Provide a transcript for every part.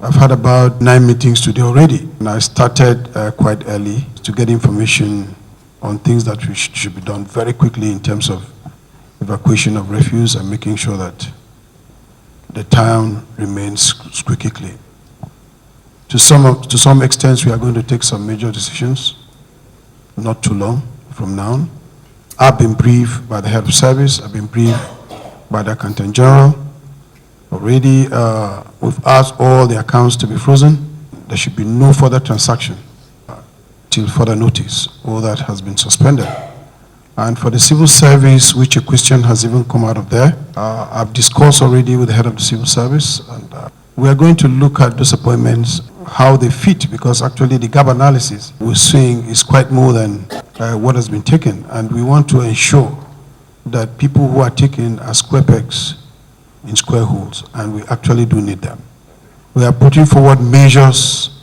I've had about 9 meetings today already, and I started quite early to get information on things that should be done very quickly in terms of evacuation of refuse and making sure that the town remains squeaky clean. To some extent, we are going to take some major decisions, not too long from now. I've been briefed by the head of service, I've been briefed by the accountant general. Already, we've asked all the accounts to be frozen. There should be no further transaction till further notice. All that has been suspended. And for the civil service, which a question has even come out of there, I've discussed already with the head of the civil service, and we are going to look at those appointments, how they fit, because actually the gap analysis we're seeing is quite more than what has been taken. And we want to ensure that people who are taken are square pegs in square holes, and we actually do need them. We are putting forward measures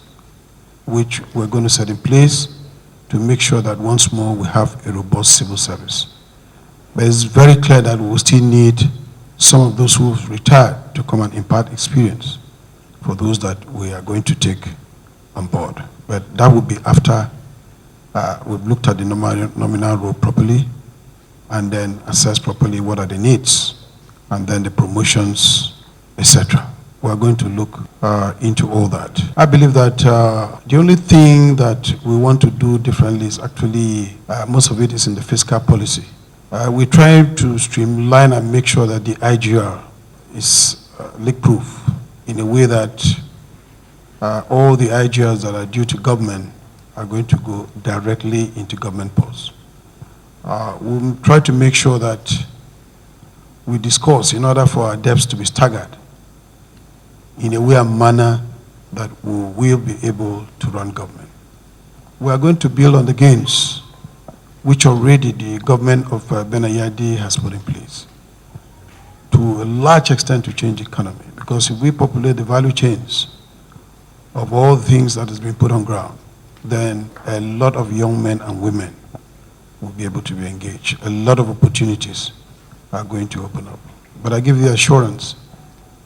which we're going to set in place to make sure that once more we have a robust civil service. But it's very clear that we will still need some of those who've retired to come and impart experience for those that we are going to take on board. But that will be after we've looked at the nominal role properly and then assessed properly what are the needs, and then the promotions, etc. We are going to look into all that. I believe that the only thing that we want to do differently is actually, most of it is in the fiscal policy. We try to streamline and make sure that the IGR is leak-proof in a way that all the IGRs that are due to government are going to go directly into government purse. We'll try to make sure that we discuss in order for our debts to be staggered in a way and manner that we will be able to run government. We are going to build on the gains which already the government of Benayadi has put in place to a large extent to change the economy. Because if we populate the value chains of all the things that has been put on ground, then a lot of young men and women will be able to be engaged. A lot of opportunities are going to open up. But I give you assurance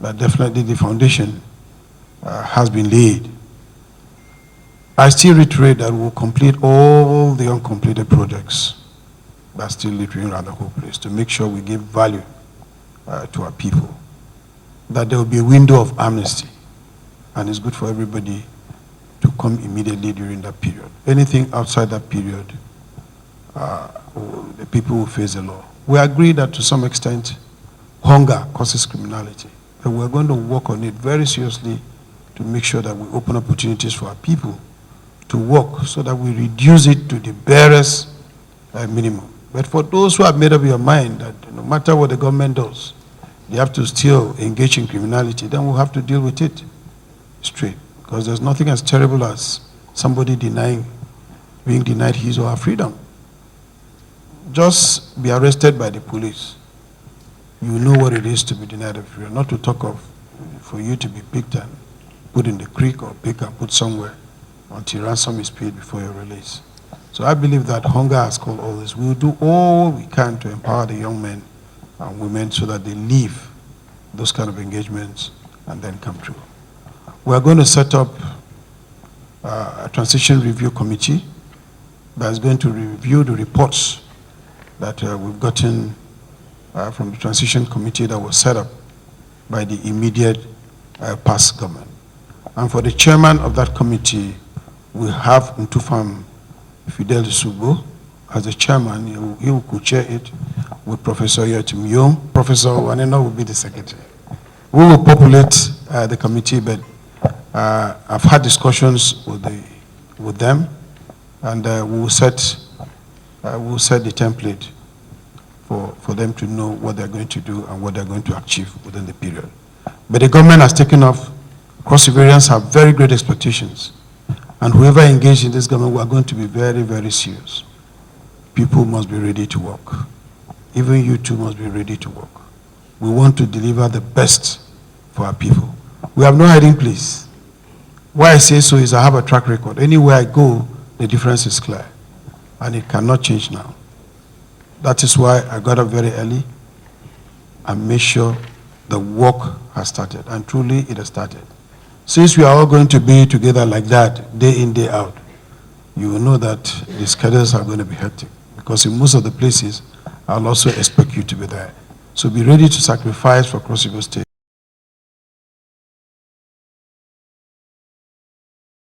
that definitely the foundation has been laid. I still reiterate that we'll complete all the uncompleted projects that are still littering around the whole place to make sure we give value to our people. That there will be a window of amnesty, and it's good for everybody to come immediately during that period. Anything outside that period, the people will face the law. We agree that to some extent, hunger causes criminality. But we're going to work on it very seriously to make sure that we open opportunities for our people to work so that we reduce it to the barest minimum. But for those who have made up your mind that no matter what the government does, they have to still engage in criminality, then we'll have to deal with it straight. Because there's nothing as terrible as somebody being denied his or her freedom. Just be arrested by the police. You know what it is to be denied of freedom, not to talk of for you to be picked and put in the creek or picked and put somewhere until ransom is paid before your release. So I believe that hunger has called all this. We will do all we can to empower the young men and women so that they leave those kind of engagements and then come through. We are going to set up a transition review committee that is going to review the reports that we've gotten from the transition committee that was set up by the immediate past government. And for the chairman of that committee, we have Ntufam Fidel Subo as the chairman. He will co-chair it with Professor Yotim Yom. Professor Wanena will be the secretary. We will populate the committee, but I've had discussions with them, and we will set the template for them to know what they're going to do and what they're going to achieve within the period. But the government has taken off. Cross Riverians have very great expectations. And whoever engaged in this government, we are going to be very, very serious. People must be ready to work. Even you too must be ready to work. We want to deliver the best for our people. We have no hiding place. Why I say so is I have a track record. Anywhere I go, the difference is clear. And it cannot change now. That is why I got up very early and made sure the work has started. And truly, it has started. Since we are all going to be together like that, day in, day out, you will know that the schedules are going to be hectic, because in most of the places, I'll also expect you to be there. So be ready to sacrifice for Cross River State.